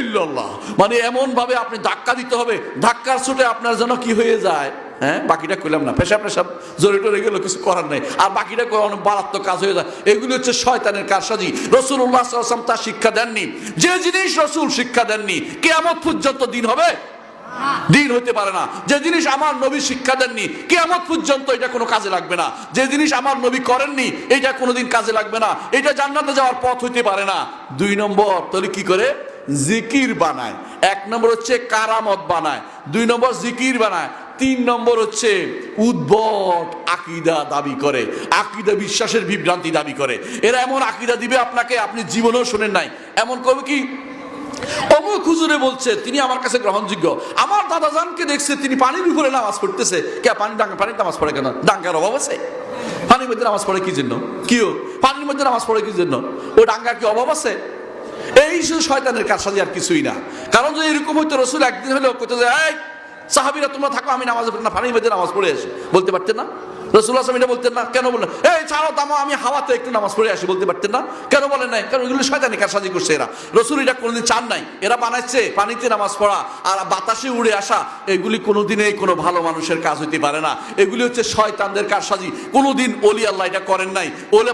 Speaker 1: ইল্লাল্লাহ, মানে এমন ভাবে আপনি ধাক্কা দিতে হবে, ধাক্কার ছুটে আপনার যেন কি হয়ে যায়, হ্যাঁ বাকিটা কইলাম না, পেশাব জোরে টোরে গেল, কিছু করার নেই, আর বাকিটা অনেক মারাত্মক কাজ হয়ে যায়। এগুলি হচ্ছে শয়তানের কারসাজি। রাসূলুল্লাহ সাল্লাল্লাহু আলাইহি ওয়াসাল্লাম তা শিক্ষা দেননি। যে জিনিস রাসূল শিক্ষা দেননি কিয়ামত পর্যন্ত দিন হবে, দিন হতে পারে না। যে জিনিস আমার নবী শিক্ষা দেননি কিয়ামত পর্যন্ত এটা কোনো কাজে লাগবে না। যে জিনিস আমার নবী করেননি এটা কোনোদিন কাজে লাগবে না, এটা জান্নাতে যাওয়ার পথ হইতে পারে না। 2 নম্বর, তাহলে কি করে? জিকির বানায়। 1 নম্বর হচ্ছে কারামত বানায়, 2 নম্বর জিকির বানায়, 3 নম্বর হচ্ছে উদ্ভট আকীদা দাবি করে, আকীদা বিশ্বাসের বিভ্রান্তি দাবি করে। এরা এমন আকীদা দিবে আপনাকে, আপনি জীবনেও শোনেন নাই। এমন করবে কি, অমুক হুজুরে বলছে তিনি আমার কাছে গ্রহণযোগ্য, আমার দাদাজানকে দেখছে তিনি পানির উপরে নামাজ পড়তেছে। কে পানির নামাজ পড়ে কেন? ডাঙ্গার অভাব আছে? পানির মধ্যে নামাজ পড়ে কি জন্য? কিও পানির মধ্যে নামাজ পড়ে কি জন্য? ও ডাঙ্গার কি অভাব আছে? এই শুধু শয়তানের কারসাজি, আর কিছুই না। কারণ যদি এরকম হইতো, রাসূল একদিন হলেও কইতো যে এই সাহাবীরা তোমরা থাকো, আমি নামাজ পড়ি না, পানির মধ্যে নামাজ পড়ে আসি, বলতে পারতেন না? রাসূলুল্লাহ সাল্লাল্লাহু আলাইহি ওয়াসাল্লাম এটা বলতেন না? কেন বললেন এই ছাড়ো দামো, আমি হাওয়াতে একটু নামাজ পড়ে আসি, বলতে পারতেন না? কেন বলেন নাই? কারণ এগুলো শয়তানি কারসাজি করছে এরা। রাসূল এটা কোনোদিন চান নাই। এরা বানাইছে পানিতে নামাজ পড়া আর বাতাসে উড়ে আসা, এগুলি কোনোদিনই কোনো ভালো মানুষের কাজ হইতে পারে না। এগুলি হচ্ছে শয়তানদের কারসাজি। কোনোদিন ওলি আল্লাহ এটা করেন নাই। ওলে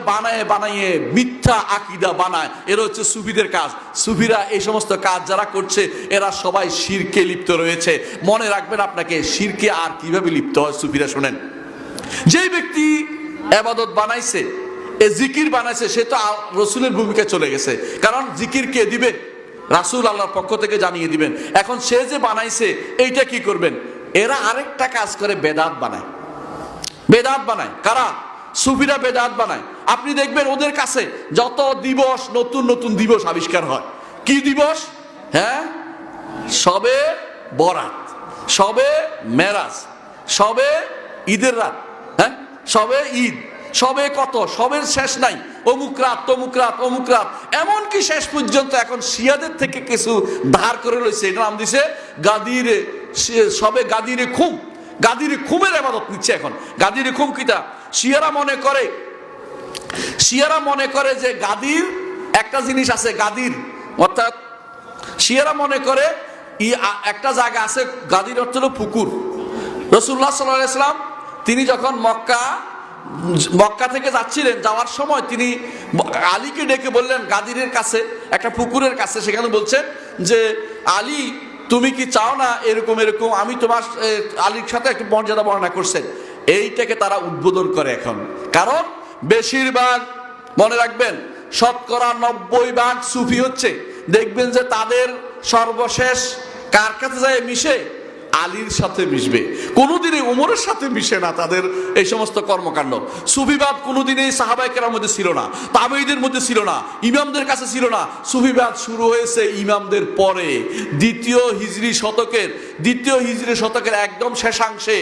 Speaker 1: বানায়ে মিথ্যা আকীদা বানায়, এরা হচ্ছে সুফিদের কাজ। সুফিরা এই সমস্ত কাজ যারা করছে এরা সবাই শিরকে লিপ্ত রয়েছে। মনে রাখবেন, আপনাকে শিরকে আর কিভাবে লিপ্ত হয় সুফিরা শোনেন। যে ব্যক্তি ইবাদত বানাইছে, এ জিকির বানাইছে, সে তো রাসূলের ভূমিকায় চলে গেছে। কারণ জিকির কে দিবে? রাসূল আল্লাহর পক্ষ থেকে জানিয়ে দিবেন। এখন সে যে বানাইছে এইটা কি করবেন? এরা আরেকটা কাজ করে, বেদাত বানায়। বেদাত বানায় কারা? সুফিরা বেদাত বানায়। আপনি দেখবেন ওদের কাছে যত দিবস, নতুন নতুন দিবস আবিষ্কার হয়। কি দিবস? হ্যাঁ, সবে বরাত, সবে মেরাজ, সবে ঈদের রাত, হ্যাঁ সবে ঈদ, সবে কত, সবের শেষ নাই, অমুক রাত তমুক রাত অমুক রাত, এমনকি শেষ পর্যন্ত এখন শিয়াদের থেকে কিছু ধার করে লইছে, এটা নাম দিছে গাদিরে, সবে গাদিরে খুম। গাদিরে খুমের ইবাদত নিচ্ছে এখন। গাদিরে খুম কিটা? শিয়ারা মনে করে যে গাদির একটা জিনিস আছে, গাদির অর্থাৎ শিয়ারা মনে করে একটা জায়গা আছে, গাদির অর্থ হলো পুকুর। রাসূলুল্লাহ সাল্লাল্লাহু আলাইহি ওয়াসাল্লাম তিনি যখন মক্কা থেকে যাচ্ছিলেন, যাওয়ার সময় তিনি আলীকে ডেকে বললেন গাদিরের কাছে, একটা পুকুরের কাছে, সেখানে বলছেন যে আলী তুমি কি চাও না এরকম এরকম, আমি তোমার আলীর সাথে একটু মর্যাদা বর্ণনা করছেন। এইটাকে তারা উদ্বোধন করে এখন। কারণ বেশিরভাগ, মনে রাখবেন, শতকরা 90% সুফি হচ্ছে, দেখবেন যে তাদের সর্বশেষ কার কাছে যায় মিশে? আলীর সাথে মিশবে। কোনোদিনই ওমরের সাথে মিশে না তাদের এই সমস্ত কর্মকাণ্ড। সুফিবাদ কোনোদিনই সাহাবায়ে কেরামের মধ্যে ছিল না, তাবেঈদের মধ্যে ছিল না, ইমামদের কাছে ছিল না। সুফিবাদ শুরু হয়েছে ইমামদের পরে, দ্বিতীয় হিজরি শতকের একদম শেষাংশে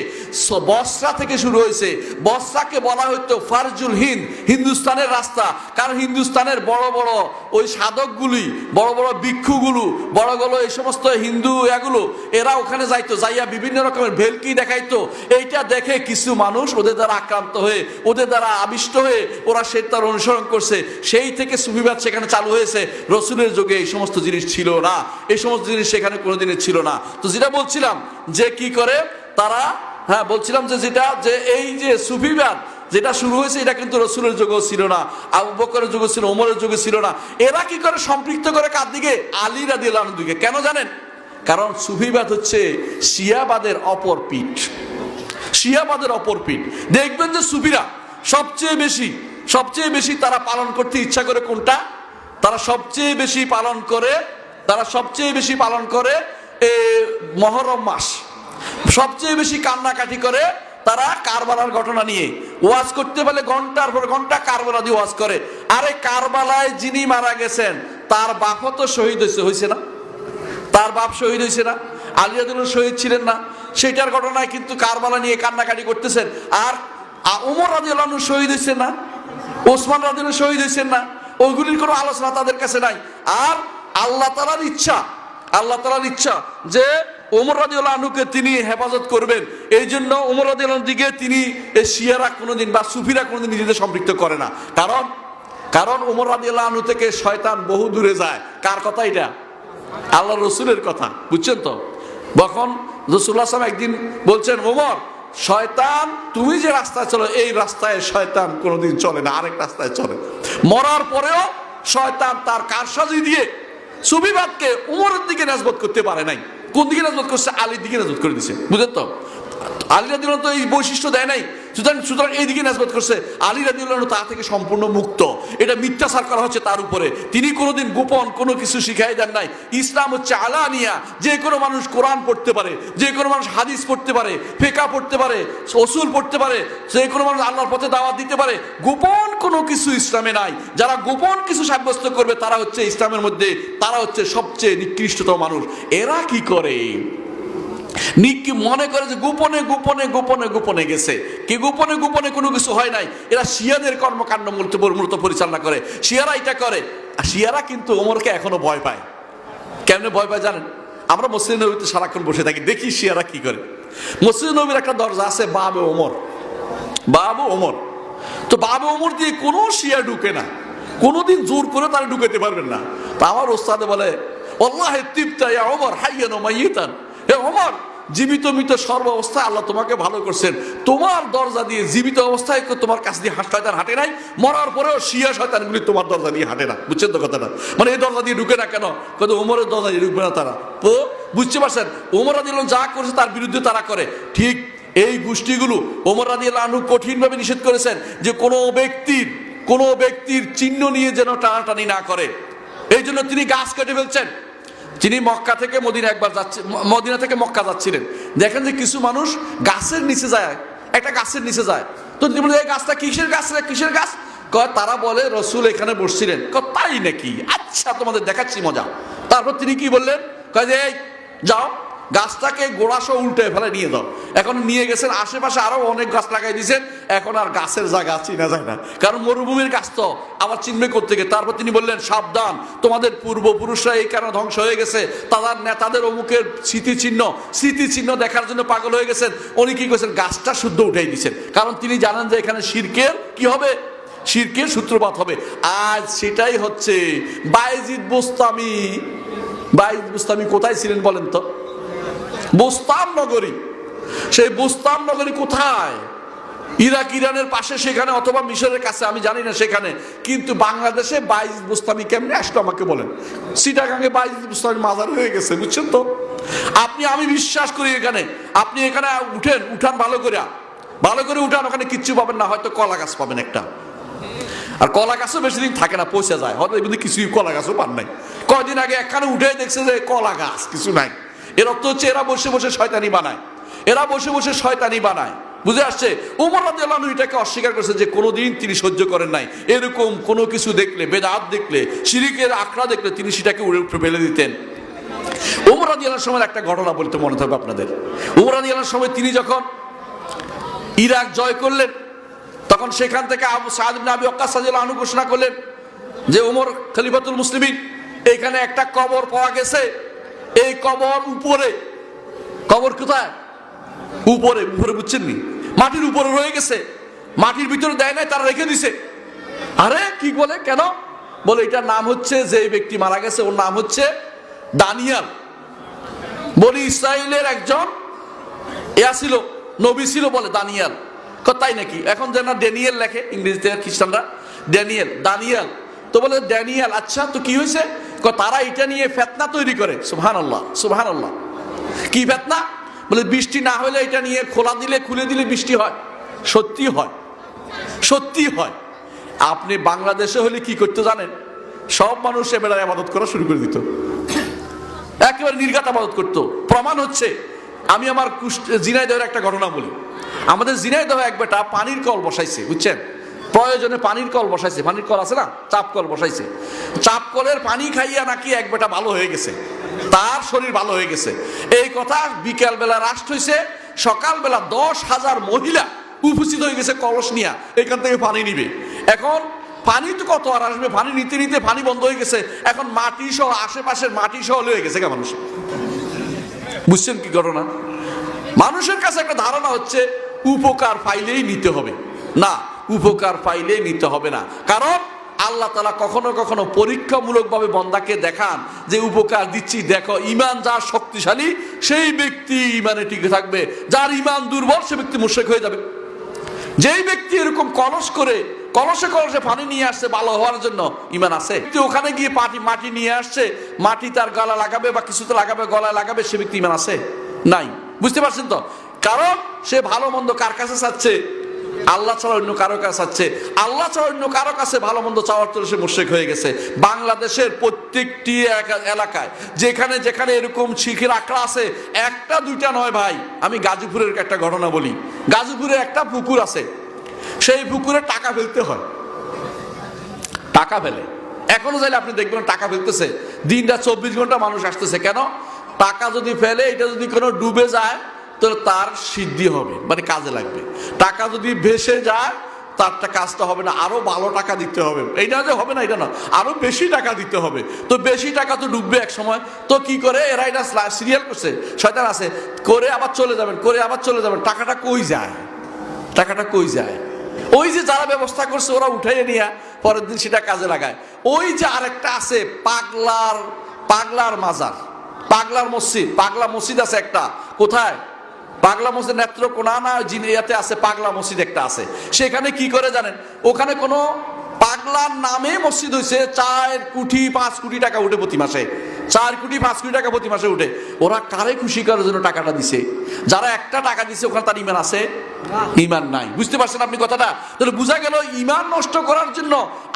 Speaker 1: বসরা থেকে শুরু হয়েছে। বসরাকে বলা হতো ফারজুল হিন্দ, হিন্দুস্তানের রাস্তা। কারণ হিন্দুস্তানের বড় বড় ওই সাধকগুলি, বড় বড় ভিক্ষুগুলো, বড় বড় এই সমস্ত হিন্দু এগুলো, এরা ওখানে যাইতো, যাইয়া বিভিন্ন রকমের ভেলকি দেখাইতো। এইটা দেখে কিছু মানুষ ওদের দ্বারা আক্রান্ত হয়ে, ওদের দ্বারা আবিষ্ট হয়ে ওরা সে তার অনুসরণ করছে। সেই থেকে সুফিবাদ সেখানে চালু হয়েছে। রাসূলের যুগে এই সমস্ত জিনিস ছিল না, এই সমস্ত জিনিস সেখানে কোনোদিনই ছিল না। তো যেটা বলছিলাম যে কি করে তারা, হ্যাঁ বলছিলাম যে যেটা, যে এই যে সুফিবাদ যেটা শুরু হয়েছে এটা কিন্তু রাসূলের যুগেও ছিল না, আবু বকরের যুগে ছিল, ওমরের যুগে ছিল না। এরা কি করে সম্পৃক্ত করে কার দিকে? আলী রাদিয়াল্লাহু আনহুর দিকে। কেন জানেন? কারণ সুফিবাদ হচ্ছে শিয়াবাদের অপর পিঠ। শিয়াবাদের অপর পিঠ। দেখবেন যে সুফিরা সবচেয়ে বেশি তারা পালন করতে ইচ্ছা করে কোনটা? তারা সবচেয়ে বেশি পালন করে মুহররম মাস। সবচেয়ে বেশি কান্নাকাটি করে তারা কারবালার ঘটনা নিয়ে। ওয়াজ করতে পারলে ঘন্টার পর ঘন্টা কারবালা দিয়ে ওয়াজ করে। আরে কারবালায় যিনি মারা গেছেন তার বাপও তো শহীদ হয়েছে না? তার বাপ শহীদ হয়েছে না? আলী রাদিয়াল্লাহু আনহু শহীদ ছিলেন না? সেটার ঘটনায় কিন্তু কারবালা নিয়ে কান্নাকাটি করতেছেন। আর আর ওমর রাদিয়াল্লাহু আনহু শহীদ হয়েছে না, ওসমান রাদিয়াল্লাহু শহীদ হয়েছেন না, ওইগুলির কোনো আলোচনা তাদের কাছে নাই। আর আল্লাহ তাআলার ইচ্ছা যে ওমর রাদিয়াল্লাহু আনহুকে তিনি হেফাজত করবেন, এই জন্য ওমর রাদিয়াল্লাহু আনহুর দিকে তিনি শিয়ারা কোনোদিন বা সুফিরা কোনোদিন নিজেদের সম্পৃক্ত করে না। কারণ ওমর রাদিয়াল্লাহু আনহু থেকে শয়তান বহু দূরে যায়। কার কথা এটা? আল্লাহ রসুলের কথা, বুঝছেন তো? তখন রাসূলুল্লাহ সাল্লাল্লাহু আলাইহি ওয়াসাল্লাম একদিন বলছেন, ওমর, শয়তান তুমি যে রাস্তায় চলো এই রাস্তায় শয়তান কোনোদিন চলে না, আরেক রাস্তায় চলে। মরার পরেও শয়তান তার কারসাজি দিয়ে সুফিবাদকে উমরের দিকে নিসবত করতে পারে নাই। কোন দিকে নিসবত করছে? আলীর দিকে নিসবত করে দিছে, বুঝলেন তো? আলী রাদিয়াল্লাহু আনহু তো এই বৈশিষ্ট্য দেয় নাই, সুতরাং এই দিকে নিসবত করছে। আলী রাদিয়াল্লাহু আনহু তা থেকে সম্পূর্ণ মুক্ত। এটা মিথ্যাচার করা হচ্ছে তার উপরে। তিনি কোনোদিন গোপন কোনো কিছু শিখাই দেন নাই। ইসলাম হচ্ছে আলানিয়া, যে কোনো মানুষ কোরআন পড়তে পারে, যে কোনো মানুষ হাদিস পড়তে পারে, ফিকহ পড়তে পারে, উসুল পড়তে পারে, যে কোনো মানুষ আল্লাহর পথে দাওয়াত দিতে পারে। গোপন কোনো কিছু ইসলামে নাই। যারা গোপন কিছু সাব্যস্ত করবে তারা হচ্ছে ইসলামের মধ্যে, তারা হচ্ছে সবচেয়ে নিকৃষ্টতম মানুষ। এরা কি করে? মনে করে যে গোপনে গোপনে গোপনে গোপনে গেছে, কি গোপনে গোপনে কোনো কিছু হয় নাই। এরা শিয়াদের কর্মকাণ্ড মূলত পরিচালনা করে, শিয়ারা এটা করে। আর শিয়ারা কিন্তু ওমরকে এখনো ভয় পায়। কেমনে ভয় পায় জানেন? আমরা মসজিদ নবীতে সারাক্ষণ বসে থাকি, দেখি শিয়ারা কি করে। মসজিদ নবীর একটা দরজা আছে বাবে ওমর, বাবে ওমর। তো বাবে ওমর দিয়ে কোনো শিয়া ঢুকে না, কোনোদিন জোর করে তারা ঢুকাতে পারবেন না। তা আমার ওস্তাদে বলে, আল্লাহ তিবতা ইয়া ওমর হাইয়ান ওয়া মাইয়িতান, হে ওমর, জীবিত মৃত সর্ব অবস্থায় আল্লাহ তোমাকে ভালো করছেন। তোমার দরজা দিয়ে জীবিত অবস্থায় তোমার কাছ দিয়ে শয়তান হাঁটে নাই, মরার পরেও শিয়া শয়তানগুলি তোমার দরজা দিয়ে হাঁটে না। বুঝছেন তো কথাটা? মানে এই দরজা দিয়ে ঢুকে না কেন? কিন্তু ওমরের দরজা দিয়ে ঢুকবে না তারা। তো বুঝতে পারছেন, ওমর রাদিয়াল্লাহু আনহু যা করছে তার বিরুদ্ধে তারা করে। ঠিক এই গোষ্ঠীগুলো ওমর রাদিয়াল্লাহু আনহু কঠিনভাবে নিষেধ করেছেন যে কোনো ব্যক্তির চিহ্ন নিয়ে যেন টানাটানি না করে। এই জন্য তিনি গাছ কেটে ফেলছেন। তিনি মক্কা থেকে মদিনা একবার যাচ্ছে, মদিনা থেকে মক্কা যাচ্ছিলেন, দেখেন যে কিছু মানুষ গাছের নিচে যায়, একটা গাছের নিচে যায়। তো তিনি বলে, এই গাছটা কিসের গাছ রে, কিসের গাছ? তারা বলে রসুল এখানে বসছিলেন। তাই নাকি? আচ্ছা, তোমাদের দেখাচ্ছি মজা। তারপর তিনি কি বললেন? যে এই যাও, গাছটাকে গোড়াসহ উল্টে ফেলে নিয়ে দাও। এখন নিয়ে গেছেন, আশেপাশে আরো অনেক গাছ লাগাই দিয়েছেন। এখন আর গাছের জায়গা চিনা যায় না, কারণ মরুভূমির গাছ তো আবার চিনবে কোত্থেকে। তারপর তিনি বললেন, সাবধান, তোমাদের পূর্বপুরুষরা এই কারণে ধ্বংস হয়ে গেছে, তাদের নেতাদের অমুকের স্মৃতিচিহ্ন দেখার জন্য পাগল হয়ে গেছেন। উনি কি করেছেন? গাছটা শুদ্ধ উঠাই দিচ্ছেন, কারণ তিনি জানেন যে এখানে শিরকের কি হবে, শিরকের সূত্রপাত হবে। আজ সেটাই হচ্ছে। বায়েজিদ বুস্তামি কোথায় ছিলেন বলেন তো? বুস্তাম নগরী। সেই বুস্তাম নগরী কোথায়? ইরানের পাশে সেখানে, অথবা মিশরের কাছে, আমি জানি না সেখানে। কিন্তু বাংলাদেশে বায়েজিদ বুস্তামি কেমনে আসলো আমাকে বলেন? চিটাগাঙ্গে বায়েজিদ বুস্তামি মাজার হয়ে গেছে, বুঝছেন তো? আমি বিশ্বাস করি আপনি এখানে উঠান ভালো করে উঠান, ওখানে কিচ্ছু পাবেন না, হয়তো কলা গাছ পাবেন একটা। আর কলা গাছও বেশি দিন থাকে না, পচে যায়, হয়তো কিছুই কলা গাছও পান নাই। কয়দিন আগে একখানে উঠে দেখছে যে কলা গাছ কিছু নাই। এর অর্থ হচ্ছে এরা বসে বসে শয়তানি বানায়, বুঝে আসছে? ওমর রাদিয়াল্লাহু আনহু এটাকে অস্বীকার করেছে যে কোনোদিন তিনি সহ্য করেন নাই। এরকম কোনো কিছু দেখলে, বেদাত দেখলে, শিরকের আখড়া দেখলে তিনি সেটাকে উঠে ফেলে দিতেন। ওমর রাদিয়াল্লাহু আনহুর সময় একটা ঘটনা বলতে মনে থাকবে আপনাদের। ওমর রাদিয়াল্লাহু আনহুর সময় তিনি যখন ইরাক জয় করলেন, তখন সেখান থেকে আবু সাদ ইবনে আবি ওয়াক্কাস রাদিয়াল্লাহু আনহু ঘোষণা করলেন যে ওমর খলিফাতুল মুসলিমিন, এখানে একটা কবর পাওয়া গেছে। এই কবর উপরে, কবর কোথায়? উপরে, বুঝছেন নি? মাটির উপরে রয়ে গেছে, মাটির ভিতরে দেয় নাই, তারা রেখে দিছে। আরে কি বলে? কেন বলে? এটার নাম হচ্ছে, যে ব্যক্তি মারা গেছে ওর নাম হচ্ছে দানিয়াল। বনি ইসরাইলের একজন ছিল, নবী ছিল, বলে দানিয়াল। তাই নাকি? এখন যেন ড্যানিয়েল লেখে ইংরেজিতে খ্রিস্টানরা, দানিয়াল। তো বলে ড্যানিয়াল, আচ্ছা তো কি হয়েছে? তারা এটা নিয়ে ফেতনা তৈরি করে। সুবহানাল্লাহ। কি ফেতনা? বলে বৃষ্টি না হলে এটা নিয়ে খুলে দিলে বৃষ্টি হয়। সত্যি হয়। আপনি বাংলাদেশে হলে কি করতে জানেন? সব মানুষ এবার ইবাদত করা শুরু করে দিত, একেবারে নির্ঘাত ইবাদত করতো। প্রমাণ হচ্ছে, আমি আমার ঝিনাইদহের একটা ঘটনা বলি। আমাদের ঝিনাইদহে এক বেটা পানির কল বসাইছে, বুঝছেন? প্রয়োজনে পানির কল বসাইছে, পানির কল আছে না, চাপ কল বসাইছে। চাপ কলের পানি খাইয়া নাকি এক বেটা ভালো হয়ে গেছে, তার শরীর ভালো হয়ে গেছে। এই কথা বিকাল বেলা রাষ্ট্র হয়েছে, সকালবেলা 10,000 মহিলা উপস্থিত হয়ে গেছে কলস নিয়া, এখান থেকে পানি নিবে। এখন পানি তো কত আর আসবে, পানি নিতে নিতে পানি বন্ধ হয়ে গেছে, এখন মাটি সহ আশেপাশের মাটি সহ লয়ে গেছে মানুষ। বুঝছেন কি ঘটনা? মানুষের কাছে একটা ধারণা হচ্ছে উপকার পাইলেই নিতে হবে। না, উপকার পাইলেই নিতে হবে না। কারণ আল্লাহ তাআলা কখনো কখনো পরীক্ষামূলক ভাবে বান্দাকে দেখান যে উপকার দিচ্ছি, দেখো ইমান যার শক্তিশালী সেই ব্যক্তি ইমানে টিকে থাকবে, যার ইমান দুর্বল সে ব্যক্তি মুশরিক হয়ে যাবে। যেই ব্যক্তি এরকম কলসে কলসে পানি নিয়ে আসছে ভালো হওয়ার জন্য, ইমান আছে। ওখানে গিয়ে মাটি নিয়ে আসছে, মাটি তার গলা লাগাবে বা কিছুতে লাগাবে, গলায় লাগাবে, সে ব্যক্তি ইমান আছে? নাই। বুঝতে পারছেন তো? কারণ সে ভালো মন্দ কার কাছে চাচ্ছে? আল্লাহ ছাড়া অন্য কারো কাছে চাচ্ছে। আল্লাহ ছাড়া অন্য কারো কাছে ভালো মন্দ চাওয়ার তো সে মুশরিক হয়ে গেছে। বাংলাদেশের প্রত্যেকটি এলাকায় যেখানে যেখানে এরকম শিখের আখড়া আছে, একটা দুইটা নয় ভাই। আমি গাজীপুরের একটা ঘটনা বলি। গাজীপুরে একটা পুকুর আছে, সেই পুকুরে টাকা ফেলতে হয়। টাকা ফেলে এখনো চাইলে আপনি দেখবেন টাকা ফেলতেছে, দিনটা 24 ঘন্টা মানুষ আসতেছে। কেন? টাকা যদি ফেলে, এটা যদি কোনো ডুবে যায় তো তার সিদ্ধি হবে, মানে কাজে লাগবে। টাকা যদি ভেসে যায় তারটা কাজটা হবে না, আরো ভালো টাকা দিতে হবে। এইটা যে হবে না এটা না, আরো বেশি টাকা দিতে হবে। তো বেশি টাকা তো ডুববে এক সময়। তো কি করে এরা? এটা সিরিয়াল করছে, শয়তান আছে, করে আবার চলে যাবেন, করে আবার চলে যাবেন। টাকাটা কই যায়? টাকাটা কই যায়? ওই যে যারা ব্যবস্থা করছে ওরা উঠাইয়ে নিয়ে পরের দিন সেটা কাজে লাগায়। ওই যে আরেকটা আছে পাগলার মাজার, পাগলার মসজিদ, পাগলা মসজিদ আছে একটা। কোথায়? পাগলা মসজিদ নেত্রকোনা না জিনিয়াতে আছে, পাগলা মসজিদ একটা আছে। সেখানে কি করে জানেন? ওখানে কোনো পাগলার নামে মসজিদ হয়েছে, 4 কোটি 5 কোটি টাকা উঠে প্রতি মাসে, 4 কোটি 5 কোটি টাকা প্রতি মাসে উঠে। ওরা কারে খুশি করার জন্য টাকাটা দিছে? যারা একটা টাকা দিছে ওখানে তার ইমান আছে? ইমান নাই। বুঝতে পারছেন আপনি কথাটা? তাহলে বোঝা গেল ইমান নষ্ট করার জন্য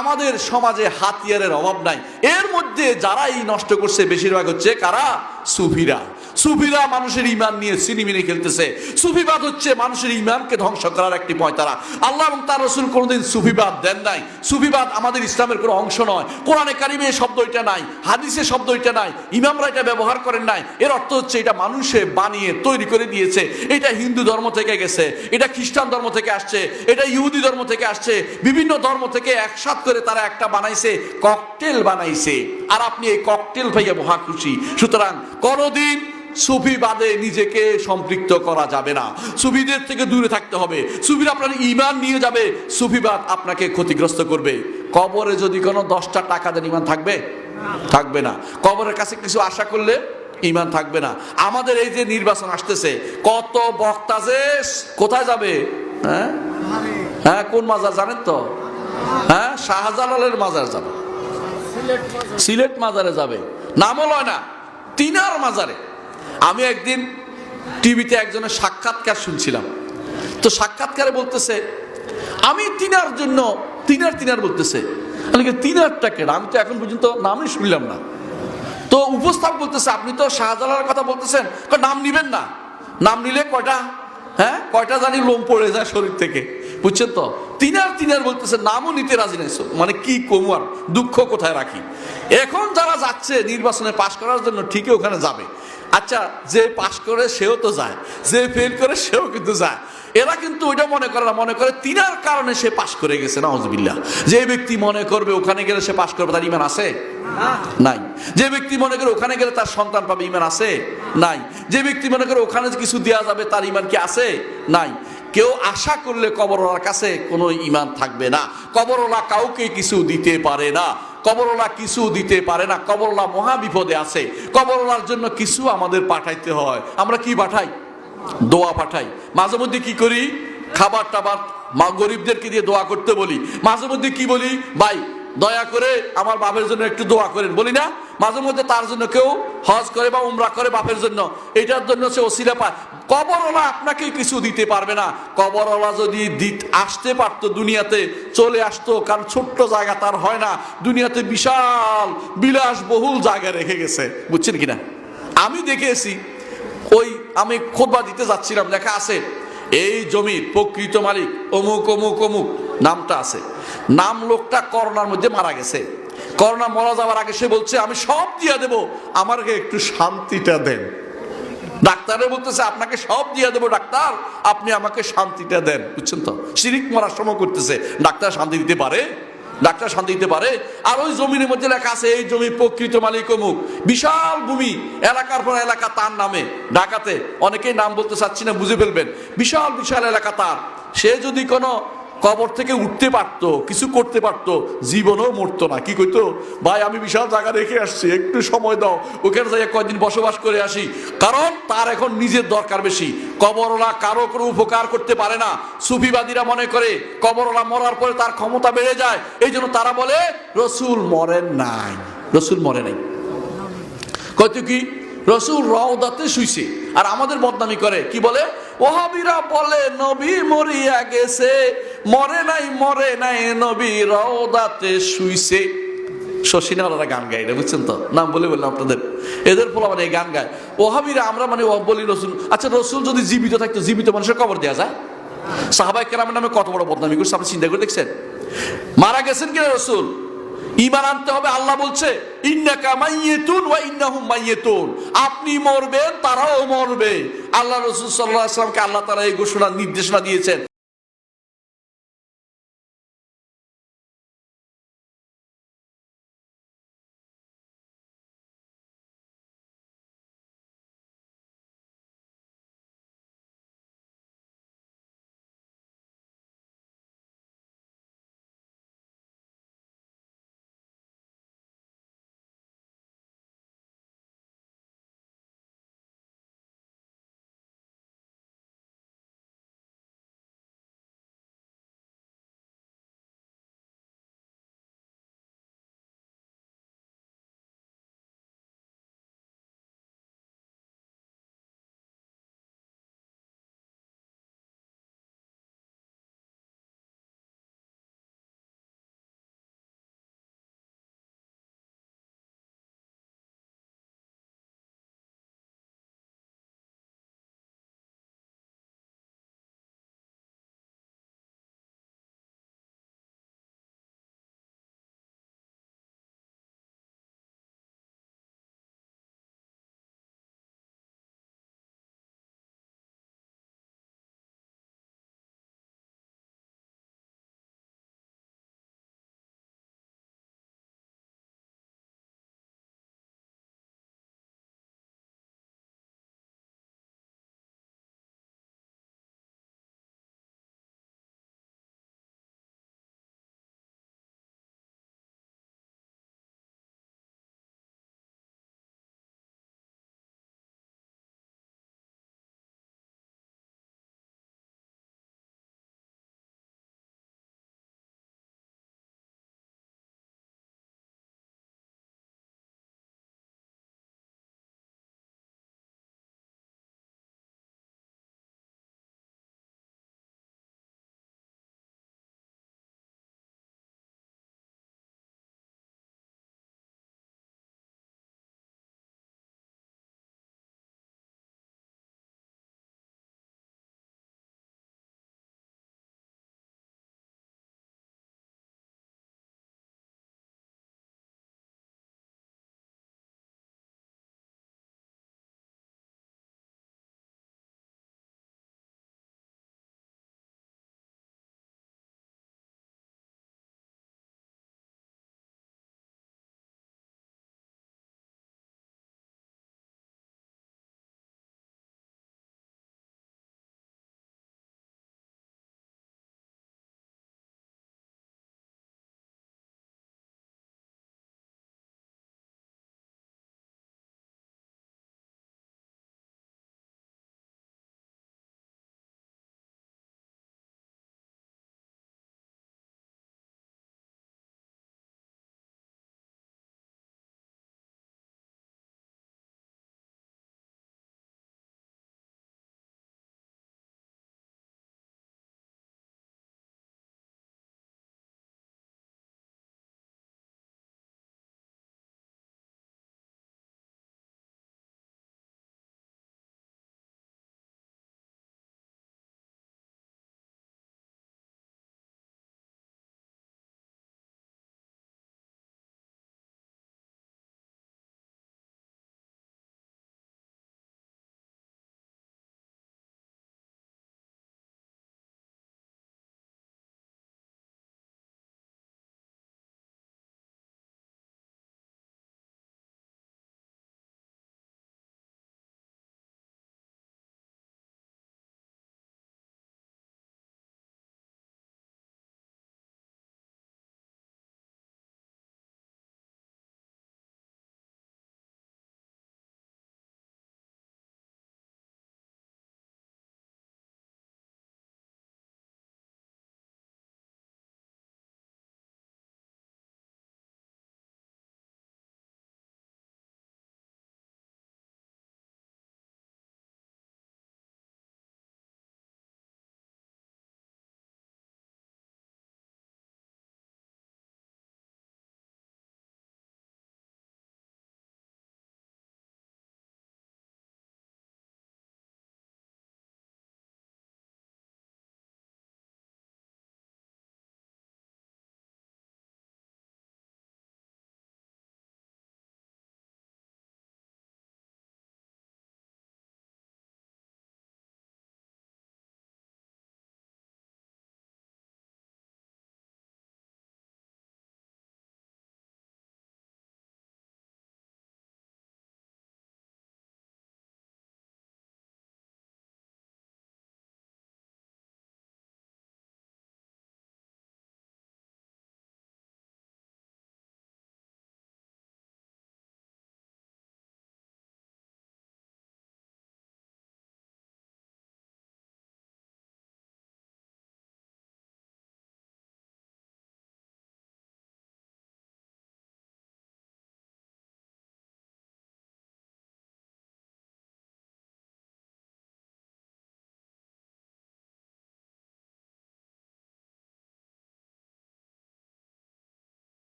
Speaker 1: আমাদের সমাজে হাতিয়ারের অভাব নাই। এর মধ্যে যারা এই নষ্ট করছে বেশিরভাগ হচ্ছে কারা? সুফিরা। সুফিরা মানুষের ইমান নিয়ে সিনেমিনে খেলতেছে। সুফিবাদ হচ্ছে মানুষের ইমানকে ধ্বংস করার একটি পয়তারা। আল্লাহ এবং তার রাসূল কোনোদিন সুফিবাদ দেন নাই। সুফিবাদ আমাদের ইসলামের কোনো অংশ নয়। কোরআনে কারিমে এই শব্দ এটা নাই, হাদিসে শব্দ এটা নাই, ইমামরা এটা ব্যবহার করেন নাই। এর অর্থ হচ্ছে এটা মানুষে বানিয়ে তৈরি করে দিয়েছে। এটা হিন্দু ধর্ম থেকে গেছে, এটা খ্রিস্টান ধর্ম থেকে আসছে, এটা ইহুদি ধর্ম থেকে আসছে। বিভিন্ন ধর্ম থেকে একসাথ করে তারা একটা বানাইছে, ককটেল বানাইছে। আর আপনি এই ককটেল ভাইয়া মহা খুশি। সুতরাং কোনদিন সুফিবাদে নিজেকে সম্পৃক্ত করা যাবে না। সুফিদের থেকে দূরে থাকতে হবে। সুফিরা আপনার ঈমান নিয়ে যাবে, সুফিবাদ আপনাকে ক্ষতিগ্রস্ত করবে। কবরে যদি কোনো 10টা টাকা দেন, ঈমান থাকবে? থাকবে না। কবরের কাছে কিছু আশা করলে ঈমান থাকবে না। আমাদের এই যে নির্বাচন আসতেছে, কত বক্তা যে কোথায় যাবে? হ্যাঁ, কোন মাজার জানেন তো? হ্যাঁ, শাহজালালের মাজার যাবে, সিলেট মাজারে যাবে, নামও লয় না, তিনার মাজারে। আমি একদিন টিভিতে একজনের সাক্ষাৎকার শুনছিলাম। তো সাক্ষাৎকারে বলতেছে আমি তিনার জন্য তিনার বলতেছে। তিনারটাকে আমি তো এখন পর্যন্ত নামই শুনলাম না। তো উপস্থাপক বলতেছে আপনি তো শাহজালালের কথা বলতেছেন, নাম নিবেন না। নাম নিলে কয়টা জানি লোম পড়ে যায় শরীর থেকে। বুঝছেন তো? তিনার বলতেছে, নামও নিতে রাজি নাই। মানে কি কমু আর, দুঃখ কোথায় রাখি। এখন যারা যাচ্ছে নির্বাচনে পাশ করার জন্য, ঠিকই ওখানে যাবে। আচ্ছা, যে পাশ করে সেও তো যায়, যে ফেল করে সেও কিন্তু যায়। এরা কিন্তু ওইটা মনে করে না, মনে করে তিনার কারণে সে পাশ করে গেছে। নাউজুবিল্লাহ। যে ব্যক্তি মনে করবে ওখানে গেলে সে পাশ করবে, তার ঈমান আছে? নাই। যে ব্যক্তি মনে করে ওখানে গেলে তার সন্তান পাবে, ঈমান আছে? নাই। যে ব্যক্তি মনে করে ওখানে কিছু দেওয়া যাবে, তার ঈমান কি আছে? নাই। কেউ আশা করলে কবরওয়ালার কাছে কোনো ঈমান থাকবে না। কবরওয়ালা কাউকে কিছু দিতে পারে না, কবরওয়ালা কিছু দিতে পারে না। কবরওয়ালা মহা বিপদে আছে। কবরওয়ালার জন্য কিছু আমাদের পাঠাইতে হয়। আমরা কি পাঠাই? দোয়া পাঠাই। মাঝে মধ্যে কি করি? খাবার টাবার গরিবদেরকে দিয়ে দোয়া করতে বলি। মাঝে মধ্যে কি বলি? ভাই দয়া করে আমার বাপের জন্য একটু দোয়া করেন, বলি না? মাঝে মধ্যে তার জন্য কেউ হজ করে বা উমরা করে বাপের জন্য, এটার জন্য সে ওসিলা পায়। কবরওয়ালা আপনাকে কিছু দিতে পারবে না। কবরওয়ালা যদি আসতে পারতো, দুনিয়াতে চলে আসতো, কারণ ছোট্ট জায়গা তার হয় না, দুনিয়াতে বিশাল বিলাসবহুল জায়গা রেখে গেছে। বুঝছেন কিনা? আমি দেখেছি, আমি খুতবা দিতে যাচ্ছিলাম, লেখা আছে এই জমির প্রকৃত মালিক অমুক অমুক অমুক, নামটা আছে। নাম লোকটা করোনার মধ্যে মারা গেছে। করোনা মারা যাওয়ার আগে সে বলছে আমি সব দিয়ে দেব, আমাকে একটু শান্তিটা দেন। ডাক্তারে বলতেছে আপনাকে সব দিয়ে দেবো ডাক্তার, আপনি আমাকে শান্তিটা দেন। বুঝছেন তো, শিরিক মরার সময় করতেছে। ডাক্তার শান্তি দিতে পারে? ডাক্তার শান্তি দিতে পারে? আর ওই জমির মধ্যে লেখা আছে এই জমি প্রকৃত মালিক অমুক, বিশাল ভূমি, এলাকার পর এলাকা তার নামে। ঢাকাতে অনেকেই নাম বলতে চাচ্ছি না, বুঝে ফেলবেন। বিশাল বিশাল এলাকা তার। সে যদি কোনো কবর থেকে উঠতে পারতো, কিছু করতে পারতো, জীবনও মরতো না। কি কইতো, ভাই আমি বিশাল জায়গা রেখে আসছি, একটু সময় দাও, ওখানে যাই কয়েকদিন বসবাস করে আসি। কারণ তার এখন নিজের দরকার বেশি। কবরওয়ালা কারো কোনো উপকার করতে পারে না। সুফিবাদীরা মনে করে কবরওয়ালা মরার পরে তার ক্ষমতা বেড়ে যায়, এই জন্য তারা বলে রসুল মরেন নাই, রসুল মরে নাই। কইতো কি, রসুল রওদাতে শুইছে। আর আমাদের বদনামি করে কি বলে, ওহাবিরা বলে নবী মরিয়া গেছে, মরে নাই মরে নাই, নবী রওদাতে শুইছে। শশীনাওয়ালারা গান গায়, বুঝছেন তো, নাম বলে বললাম আপনাদের। এদের ফলে মানে গান গায় ওহাবিরা। আমরা মানে বলি রসুল। আচ্ছা রসুল যদি জীবিত থাকতো, জীবিত মানুষের কবর দেওয়া যায়? সাহাবায়ে কেরামের নামে কত বড় বদনামি করছে আপনি চিন্তা করে দেখছেন? মারা গেছেন কিনা রসুল? ঈমান আনতে হবে। আল্লাহ বলছে ইন্নাকা মাইয়িতুন ওয়া ইন্নাহুম মাইয়িতুন, আপনি মরবেন তারাও মরবে। আল্লাহ রাসূল সাল্লাল্লাহু আলাইহি ওয়াসাল্লামকে আল্লাহ তাআলা এই ঘোষণা নির্দেশনা দিয়েছেন।